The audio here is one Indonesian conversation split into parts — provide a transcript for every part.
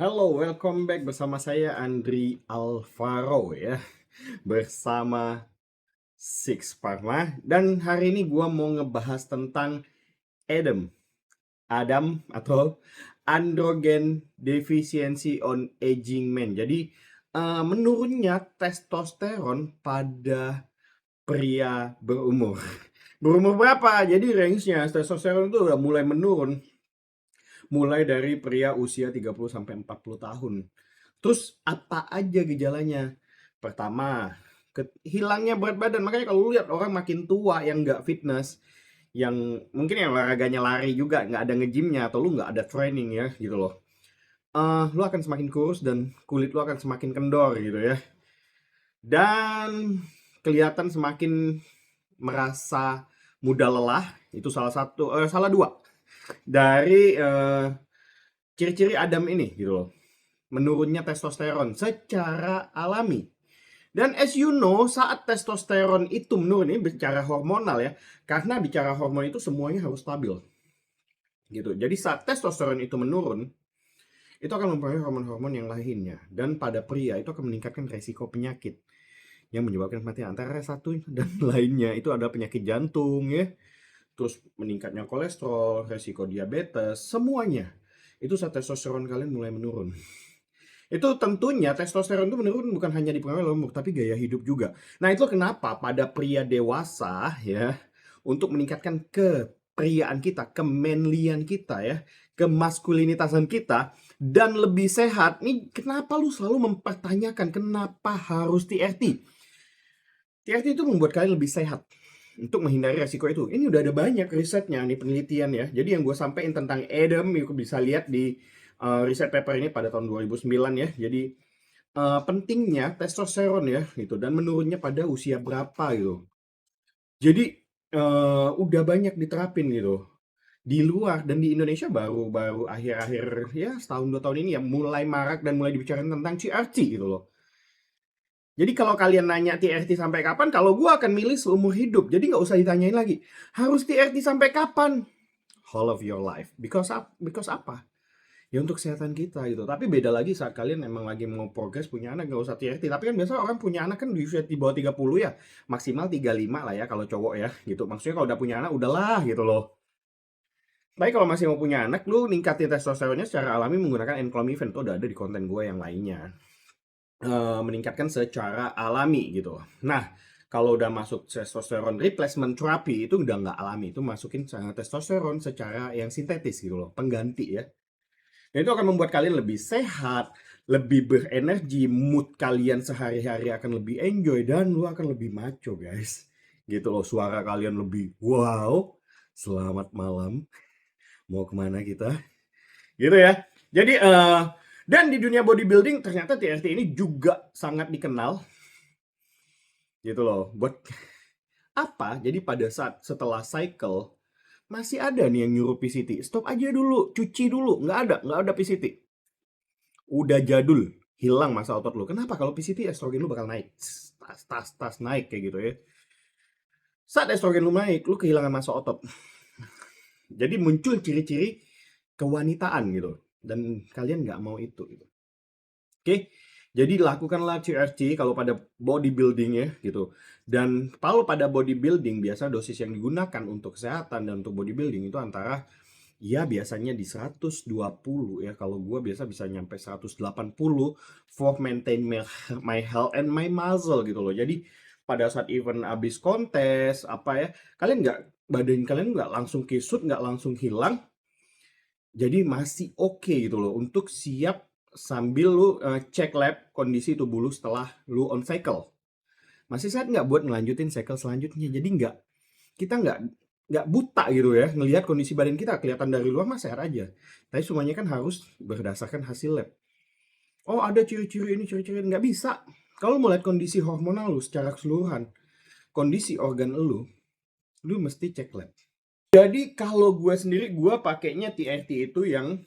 Halo, welcome back bersama saya Andri Alvaro ya, bersama Six Parma. Dan hari ini gua mau ngebahas tentang Adam atau Androgen Deficiency on Aging Men. Jadi menurunnya testosteron pada pria berumur. Berumur berapa? Jadi range-nya testosteron itu udah mulai menurun, mulai dari pria usia 30 sampai 40 tahun. Terus apa aja gejalanya? Pertama, hilangnya berat badan. Makanya kalau lu lihat orang makin tua yang nggak fitness, yang mungkin yang olahraganya lari juga, nggak ada nge-gymnya, atau lu nggak ada training ya gitu loh. Lu akan semakin kurus dan kulit lu akan semakin kendor gitu ya. Dan kelihatan semakin merasa mudah lelah. Itu salah dua dari ciri-ciri Adam ini gitu loh. Menurunnya testosteron secara alami. Dan as you know, saat testosteron itu menurun, ini bicara hormonal ya, karena bicara hormon itu semuanya harus stabil. Gitu. Jadi saat testosteron itu menurun, itu akan mempengaruhi hormon-hormon yang lainnya. Dan pada pria itu akan meningkatkan resiko penyakit yang menyebabkan kematian. Antara satu dan lainnya itu adalah penyakit jantung ya, terus meningkatnya kolesterol, resiko diabetes, semuanya. Itu saat testosteron kalian mulai menurun. Itu tentunya testosteron itu menurun bukan hanya dipengaruhi oleh umur, tapi gaya hidup juga. Nah, itu kenapa pada pria dewasa ya, untuk meningkatkan kepriaan kita, kemanlian kita ya, kemaskulinitasan kita dan lebih sehat. Nih, kenapa lu selalu mempertanyakan kenapa harus TRT? TRT itu membuat kalian lebih sehat untuk menghindari resiko itu. Ini udah ada banyak risetnya nih, penelitian ya. Jadi yang gue sampaikan tentang Adam, you bisa lihat di riset paper ini pada tahun 2009 ya. Jadi pentingnya testosteron ya gitu dan menurunnya pada usia berapa gitu. Jadi udah banyak diterapin gitu di luar, dan di Indonesia baru-baru akhir-akhir ya setahun 2 tahun ini ya mulai marak dan mulai dibicarakan tentang CRT gitu loh. Jadi kalau kalian nanya TRT sampai kapan, kalau gua akan milih seumur hidup. Jadi nggak usah ditanyain lagi. Harus TRT sampai kapan? Whole of your life. Because apa? Ya untuk kesehatan kita gitu. Tapi beda lagi saat kalian emang lagi mau progres punya anak, nggak usah TRT. Tapi kan biasa orang punya anak kan di usia di bawah 30 ya. Maksimal 35 lah ya kalau cowok ya gitu. Maksudnya kalau udah punya anak udahlah gitu loh. Tapi kalau masih mau punya anak, lu ningkatin testosteronnya secara alami menggunakan enclomiphene. Itu udah ada di konten gue yang lainnya. Meningkatkan secara alami gitu. Nah, kalau udah masuk testosteron replacement therapy itu udah nggak alami. Itu masukin testosteron secara yang sintetis gitu loh. Pengganti ya. Dan itu akan membuat kalian lebih sehat, lebih berenergi, mood kalian sehari-hari akan lebih enjoy, dan lu akan lebih maco guys. Gitu loh, suara kalian lebih wow, selamat malam, mau kemana kita? Gitu ya. Jadi, dan di dunia bodybuilding ternyata TRT ini juga sangat dikenal. Gitu loh, buat apa? Jadi pada saat setelah cycle, masih ada nih yang nyuruh PCT. Stop aja dulu, cuci dulu. Nggak ada PCT. Udah jadul, hilang masa otot lu. Kenapa? Kalau PCT estrogen lu bakal naik. Tas naik kayak gitu ya. Saat estrogen lu naik, lu kehilangan masa otot. Jadi muncul ciri-ciri kewanitaan gitu. Dan kalian nggak mau itu gitu. Oke. Jadi lakukanlah CRT kalau pada bodybuilding ya gitu. Dan kalau pada bodybuilding biasa dosis yang digunakan untuk kesehatan dan untuk bodybuilding itu antara ya biasanya di 120 ya. Kalau gue biasa bisa nyampe 180 for maintain my health and my muscle gitu loh. Jadi pada saat event abis kontes apa ya, kalian nggak, badan kalian nggak langsung kisut, nggak langsung hilang. Jadi masih oke gitu loh untuk siap sambil lu cek lab kondisi tubuh lu setelah lu on cycle. Masih sehat nggak buat ngelanjutin cycle selanjutnya. Jadi kita nggak buta gitu ya ngelihat kondisi badan kita, kelihatan dari luar mah sehat aja, tapi semuanya kan harus berdasarkan hasil lab. Oh ada ciri-ciri ini, ciri-ciri ini. Nggak bisa. Kalau melihat kondisi hormonal lu secara keseluruhan, kondisi organ lu mesti cek lab. Jadi kalau gue sendiri, gue pakainya TRT itu yang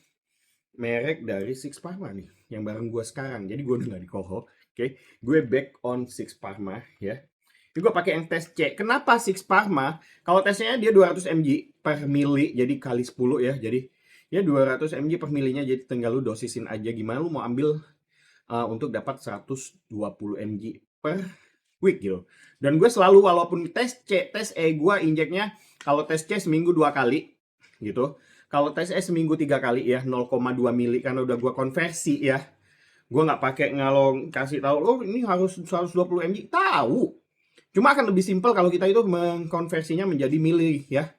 merek dari Six Pharma nih, yang bareng gue sekarang. Jadi gue udah nggak di Koho, oke? Gue back on Six Pharma ya. Ini gue pakai yang tes C. Kenapa Six Pharma? Kalau tesnya dia 200 mg per mili, jadi kali 10 ya. Jadi Ya 200 mg per milinya, jadi tinggal lu dosisin aja gimana lu mau ambil untuk dapat 120 mg per week gitu. Dan gue selalu walaupun tes C, tes E gue injeknya kalau tes C seminggu 2 kali gitu. Kalau tes E seminggu 3 kali ya 0,2 mili karena udah gue konversi ya. Gue nggak pakai ngalong kasih tahu oh ini harus 120 mg. Tahu. Cuma akan lebih simpel kalau kita itu mengkonversinya menjadi mili ya.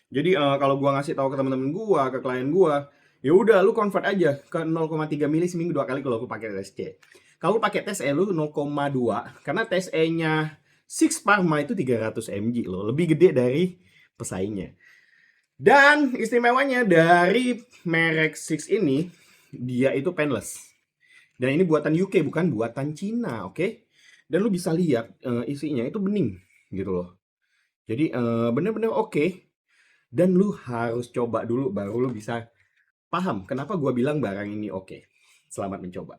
Jadi kalau gua ngasih tahu ke teman-teman gua, ke klien gua, ya udah lu convert aja ke 0,3 mili seminggu 2 kali kalau lu pakai tes C. Kalau pakai tes E lu 0,2 karena tes E-nya Six Pharma itu 300 mg loh, lebih gede dari pesaingnya. Dan istimewanya dari merek Six ini, dia itu painless. Dan ini buatan UK bukan buatan Cina, oke? Dan lu bisa lihat isinya itu bening gitu loh. Jadi bener-bener oke. Dan lu harus coba dulu baru lu bisa paham kenapa gua bilang barang ini oke. Selamat mencoba.